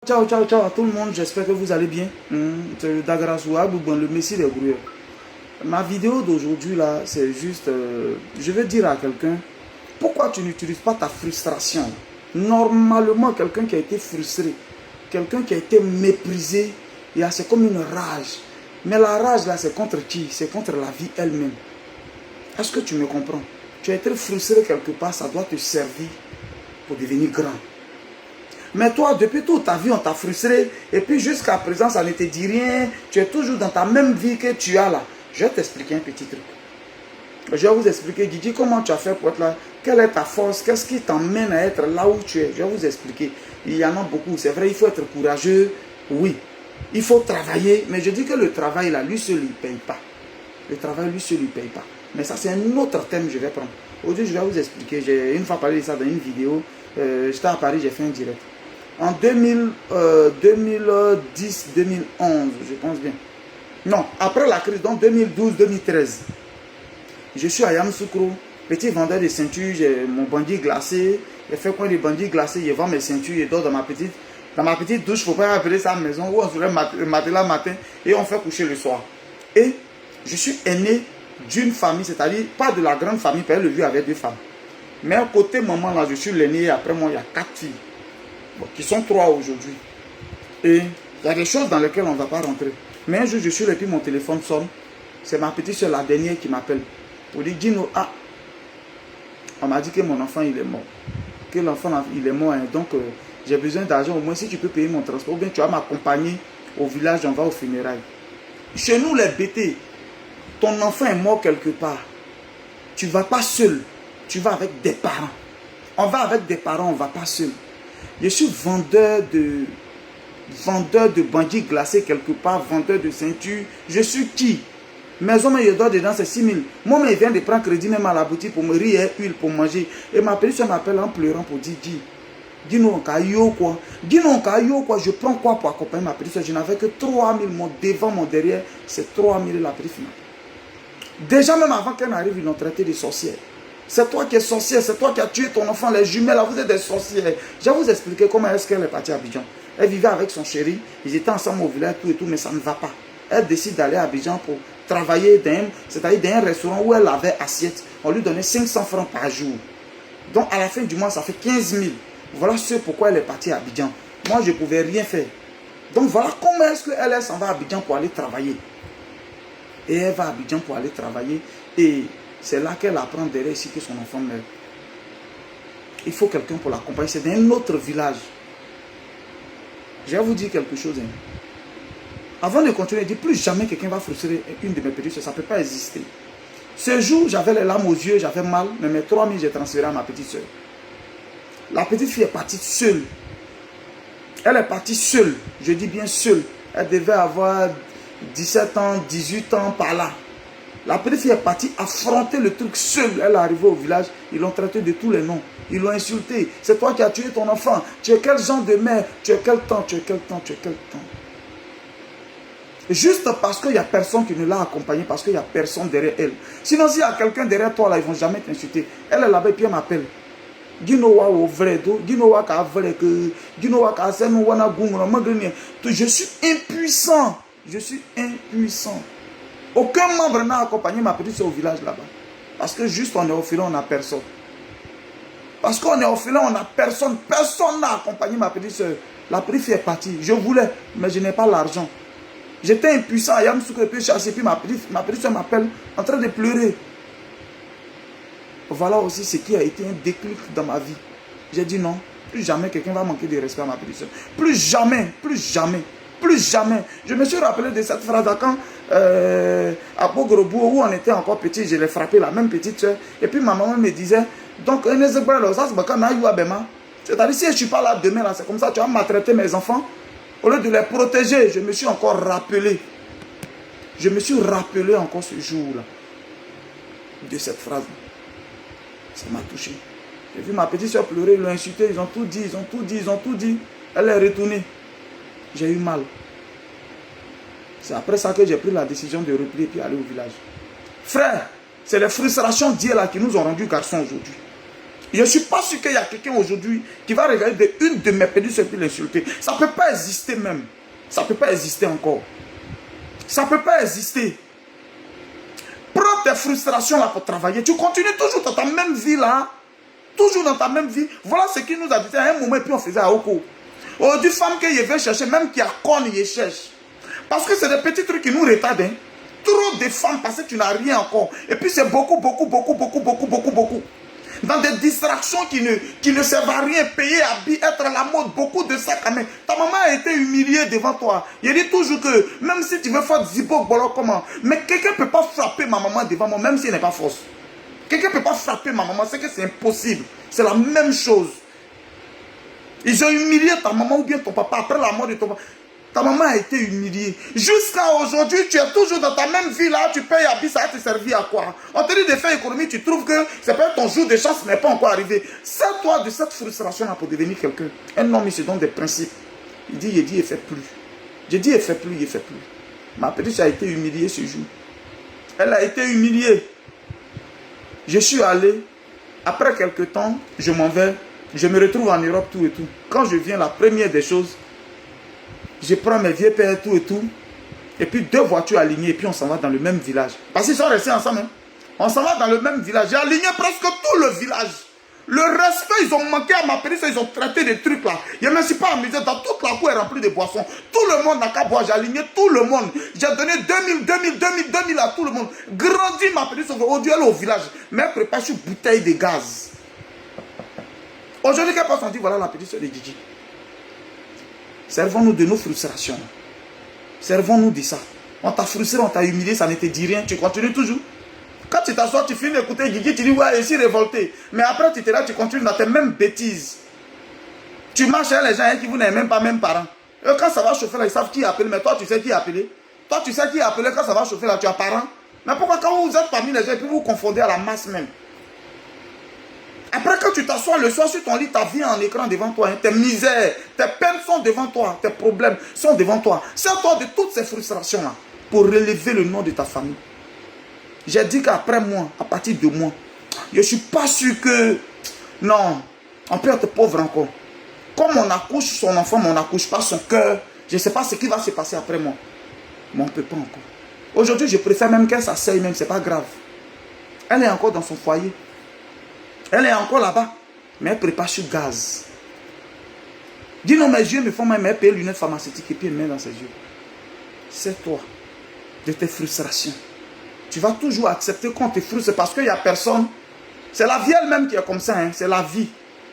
Ciao, ciao, ciao à tout le monde, j'espère que vous allez bien. C'est Dagrasouab, le Messie des grouilles. Ma vidéo d'aujourd'hui là, c'est juste, je veux dire à quelqu'un, pourquoi tu n'utilises pas ta frustration? Normalement, quelqu'un qui a été frustré, quelqu'un qui a été méprisé, c'est comme une rage. Mais la rage là, c'est contre qui? C'est contre la vie elle-même. Est-ce que tu me comprends? Tu as été frustré quelque part, ça doit te servir pour devenir grand. Mais toi, depuis toute ta vie, on t'a frustré. Et puis jusqu'à présent, ça ne te dit rien. Tu es toujours dans ta même vie que tu as là. Je vais t'expliquer un petit truc. Je vais vous expliquer, Guigui, comment tu as fait pour être là. Quelle est ta force? Qu'est-ce qui t'emmène à être là où tu es? Je vais vous expliquer. Il y en a beaucoup. C'est vrai, il faut être courageux. Oui. Il faut travailler. Mais je dis que le travail, là, lui seul, il ne paye pas. Le travail, lui seul, il ne paye pas. Mais ça, c'est un autre thème que je vais prendre. Aujourd'hui, je vais vous expliquer. J'ai une fois parlé de ça dans une vidéo. J'étais à Paris, j'ai fait un direct. En 2010-2011, je pense bien. Non, après la crise, donc 2012-2013. Je suis à Yamoussoukro, petit vendeur de ceintures, j'ai mon bandit glacé. J'ai fait quoi des bandits glacés, je vends mes ceintures, je dors dans ma petite douche, il ne faut pas appeler ça maison, où on se lève le matin et on fait coucher le soir. Et je suis aîné d'une famille, c'est-à-dire pas de la grande famille, parce que le vieux avait 2 femmes. Mais à côté maman, là, je suis l'aîné et après moi, il y a 4 filles. Bon, qui sont 3 aujourd'hui. Et il y a des choses dans lesquelles on ne va pas rentrer. Mais un jour, je suis là et puis mon téléphone sonne. C'est ma petite soeur, la dernière, qui m'appelle. Pour dire, Gino, on m'a dit que mon enfant, il est mort. Que l'enfant, il est mort. Hein, donc, j'ai besoin d'argent. Au moins, si tu peux payer mon transport, ou bien tu vas m'accompagner au village, on va au funérailles. Chez nous, les bêtés, ton enfant est mort quelque part. Tu ne vas pas seul. Tu vas avec des parents. On va avec des parents, on ne va pas seul. Je suis vendeur de bandits glacés quelque part, vendeur de ceintures. Je suis qui? Mes hommes, je dois dedans, c'est 6 000. Moi, il vient de prendre crédit même à la boutique pour me rire, huile pour manger. Et ma petite soeur m'appelle en pleurant pour dire, dis-nous en caillou quoi. Dis-nous en caillou quoi. Je prends quoi pour accompagner ma petite soeur? Je n'avais que 3 000, mon devant, mon derrière. C'est 3 000 la petite finale. Déjà, même avant qu'elle n'arrive, ils l'ont traité de sorcière. C'est toi qui es sorcière, c'est toi qui as tué ton enfant, les jumelles, là, vous êtes des sorcières. Je vais vous expliquer comment est-ce qu'elle est partie à Abidjan. Elle vivait avec son chéri, ils étaient ensemble au village, tout et tout, mais ça ne va pas. Elle décide d'aller à Abidjan pour travailler c'est-à-dire dans un restaurant où elle avait assiette. On lui donnait 500 francs par jour. Donc à la fin du mois, ça fait 15 000. Voilà ce pourquoi elle est partie à Abidjan. Moi, je ne pouvais rien faire. Donc voilà comment est-ce qu'elle s'en va à Abidjan pour aller travailler. Et elle va à Abidjan pour aller travailler et c'est là qu'elle apprend derrière ici que son enfant meurt. Il faut quelqu'un pour l'accompagner. C'est dans un autre village. Je vais vous dire quelque chose. Avant de continuer, dis plus jamais quelqu'un va frustrer une de mes petites soeurs. Ça ne peut pas exister. Ce jour, j'avais les larmes aux yeux, j'avais mal, mais mes 3 000, j'ai transféré à ma petite soeur. La petite fille est partie seule. Elle est partie seule. Je dis bien seule. Elle devait avoir 17 ans, 18 ans par là. La petite fille est partie affronter le truc seule. Elle est arrivée au village, ils l'ont traité de tous les noms. Ils l'ont insulté. C'est toi qui as tué ton enfant. Tu es quel genre de mère? Tu es quel temps? Tu es quel temps? Tu es quel temps? Juste parce qu'il n'y a personne qui ne l'a accompagnée, parce qu'il n'y a personne derrière elle. Sinon, s'il y a quelqu'un derrière toi, là, ils ne vont jamais t'insulter. Elle est là-bas et puis elle m'appelle. Je suis impuissant. Je suis impuissant. Aucun membre n'a accompagné ma petite soeur au village là-bas. Parce que juste on est orphelin, on n'a personne. Parce qu'on est orphelin, on n'a personne. Personne n'a accompagné ma petite soeur. La petite fille est partie. Je voulais, mais je n'ai pas l'argent. J'étais impuissant. Il y a un peu chassé. Puis ma petite soeur m'appelle en train de pleurer. Voilà aussi ce qui a été un déclic dans ma vie. J'ai dit non. Plus jamais quelqu'un va manquer de respect à ma petite soeur. Plus jamais. Plus jamais. Plus jamais. Je me suis rappelé de cette phrase quand à Pogorobo, où on était encore petit, je l'ai frappé, la même petite soeur. Et puis ma maman me disait, donc, c'est-à-dire si je ne suis pas là demain, là, c'est comme ça, tu vas maltraiter mes enfants. Au lieu de les protéger, je me suis encore rappelé. Je me suis rappelé encore ce jour-là de cette phrase. Ça m'a touché. J'ai vu ma petite soeur pleurer, ils l'ont insulté, ils ont tout dit, ils ont tout dit, ils ont tout dit. Elle est retournée. J'ai eu mal. C'est après ça que j'ai pris la décision de replier et puis aller au village. Frère, c'est les frustrations d'hier là qui nous ont rendus garçons aujourd'hui. Je ne suis pas sûr qu'il y a quelqu'un aujourd'hui qui va regarder une de mes petites soeurs et l'insulter. Ça ne peut pas exister même. Ça ne peut pas exister encore. Ça ne peut pas exister. Prends tes frustrations là pour travailler. Tu continues toujours dans ta même vie là. Toujours dans ta même vie. Voilà ce qui nous a dit à un moment et puis on faisait à Oko. Aujourd'hui, femme que je vais chercher, même qui a conne, je cherche. Parce que c'est des petits trucs qui nous retardent. Hein. Trop de femmes parce que tu n'as rien encore. Et puis c'est beaucoup. Dans des distractions qui ne servent à rien, payer, habiller, être à la mode, beaucoup de ça quand même. Ta maman a été humiliée devant toi. Je dis toujours que, même si tu veux faire zibo, comment, mais quelqu'un ne peut pas frapper ma maman devant moi, même si elle n'est pas fausse. Quelqu'un ne peut pas frapper ma maman, c'est que c'est impossible. C'est la même chose. Ils ont humilié ta maman ou bien ton papa après la mort de ton papa. Ta maman a été humiliée. Jusqu'à aujourd'hui, tu es toujours dans ta même vie là, tu payes à bis, ça va te servir à quoi? On te dit de faire économie, tu trouves que c'est pas ton jour de chance n'est pas encore arrivé. Sers-toi de cette frustration là pour devenir quelqu'un. Un homme, il se donne des principes. Il dit, il fait plus. Je dis, il fait plus, il fait plus. Ma petite a été humiliée ce jour. Elle a été humiliée. Je suis allé, après quelques temps, je m'en vais, je me retrouve en Europe, tout et tout. Quand je viens, la première des choses, je prends mes vieux pères, tout et tout, et puis 2 voitures alignées, et puis on s'en va dans le même village. Parce qu'ils sont restés ensemble. Hein. On s'en va dans le même village. J'ai aligné presque tout le village. Le respect, ils ont manqué à ma personne, ils ont traité des trucs là. Je ne me suis pas amusé. Dans toute la cour est remplie de boissons. Tout le monde n'a qu'à boire. J'ai aligné tout le monde. J'ai donné 2000 à tout le monde. Grandi ma personne aujourd'hui, elle est au village. Mais elle prépare sur bouteille de gaz. Aujourd'hui, qu'elle passe, on dit voilà la petite soeur de Gigi. Servons-nous de nos frustrations. Servons-nous de ça. On t'a frustré, on t'a humilié, ça ne te dit rien. Tu continues toujours. Quand tu t'assois, tu finis d'écouter Gigi, tu dis ouais, je suis révolté. Mais après, tu es là, tu continues dans tes mêmes bêtises. Tu marches avec les gens qui vous n'avez même pas même parents. Et quand ça va chauffer là, ils savent qui appelle. Mais toi, tu sais qui appeler. Toi, tu sais qui appeler. Quand ça va chauffer là, tu as parents. Mais pourquoi quand vous êtes parmi les gens et puis vous vous confondez à la masse même? Après, quand tu t'assois le soir sur ton lit, ta vie en écran devant toi, hein, tes misères, tes peines sont devant toi, tes problèmes sont devant toi. Sers-toi de toutes ces frustrations-là pour relever le nom de ta famille. J'ai dit qu'après moi, à partir de moi, je ne suis pas sûr que... Non, on peut être pauvre encore. Comme on accouche son enfant, mais on n'accouche pas son cœur, je ne sais pas ce qui va se passer après moi. Mais on ne peut pas encore. Aujourd'hui, je préfère même qu'elle s'asseye, même, ce n'est pas grave. Elle est encore dans son foyer. Elle est encore là-bas, mais elle prépare sur gaz. Dis non, mes yeux me font mal, mais elle paye lunettes pharmaceutiques et puis elle met dans ses yeux. C'est toi, de tes frustrations. Tu vas toujours accepter qu'on te frustre parce qu'il n'y a personne. C'est la vie elle-même qui est comme ça, hein? C'est la vie.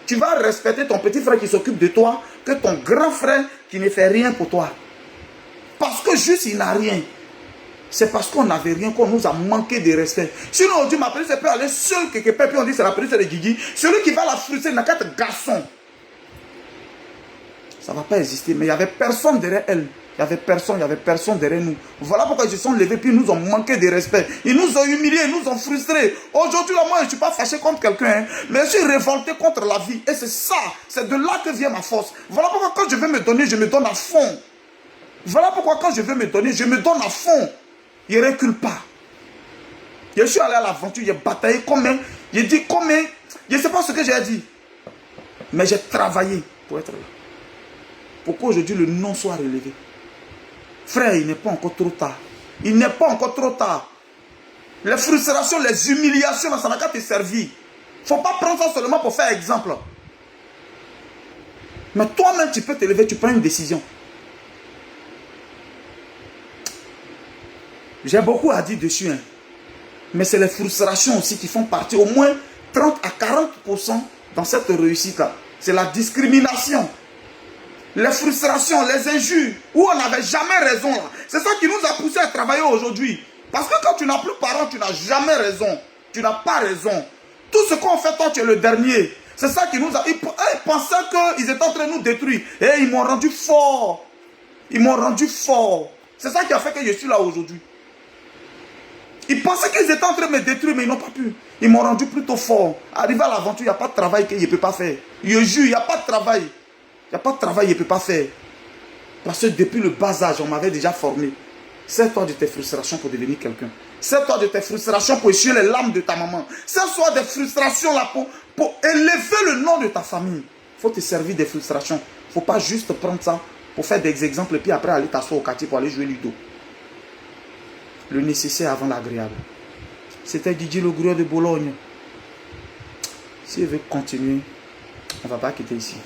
Tu vas respecter ton petit frère qui s'occupe de toi que ton grand frère qui ne fait rien pour toi. Parce que juste il n'a rien. C'est parce qu'on n'avait rien qu'on nous a manqué de respect. Sinon, aujourd'hui, ma petite peut aller seule quelque part, puis on dit c'est la petite de Gigi. Celui qui va la frustrer n'a qu'à être garçon. Ça ne va pas exister. Mais il n'y avait personne derrière elle. Il n'y avait personne derrière nous. Voilà pourquoi ils se sont levés, puis ils nous ont manqué de respect. Ils nous ont humiliés, ils nous ont frustrés. Aujourd'hui, moi, je ne suis pas fâché contre quelqu'un, hein, mais je suis révolté contre la vie. Et c'est ça, c'est de là que vient ma force. Voilà pourquoi quand je veux me donner, je me donne à fond. Voilà pourquoi quand je veux me donner, je me donne à fond. Je ne recule pas. Je suis allé à l'aventure, j'ai bataillé combien, j'ai dit combien, je ne sais pas ce que j'ai dit. Mais j'ai travaillé pour être là. Pour qu'aujourd'hui le nom soit relevé. Frère, il n'est pas encore trop tard. Il n'est pas encore trop tard. Les frustrations, les humiliations, ça n'a qu'à te servir. Il ne faut pas prendre ça seulement pour faire exemple. Mais toi-même, tu peux te lever, tu prends une décision. J'ai beaucoup à dire dessus. Hein. Mais c'est les frustrations aussi qui font partie. Au moins 30 à 40% dans cette réussite-là. C'est la discrimination. Les frustrations, les injures. Où on n'avait jamais raison. C'est ça qui nous a poussé à travailler aujourd'hui. Parce que quand tu n'as plus parents, tu n'as jamais raison. Tu n'as pas raison. Tout ce qu'on fait, toi, tu es le dernier. C'est ça qui nous a... Ils pensaient qu'ils étaient en train de nous détruire. Et ils m'ont rendu fort. Ils m'ont rendu fort. C'est ça qui a fait que je suis là aujourd'hui. Ils pensaient qu'ils étaient en train de me détruire, mais ils n'ont pas pu. Ils m'ont rendu plutôt fort. Arrivé à l'aventure, il n'y a pas de travail que je ne peux pas faire. Je jure, il n'y a pas de travail. Il n'y a pas de travail que je ne peux pas faire. Parce que depuis le bas âge, on m'avait déjà formé. Sers-toi de tes frustrations pour devenir quelqu'un. Sers-toi de tes frustrations pour essuyer les larmes de ta maman. Sers-toi des frustrations là pour élever le nom de ta famille. Il faut te servir des frustrations. Il ne faut pas juste prendre ça pour faire des exemples et puis après aller t'asseoir au quartier pour aller jouer Ludo. Le nécessaire avant l'agréable. C'était Didier Le Gruyère de Bologne. S'il veut continuer, on ne va pas quitter ici.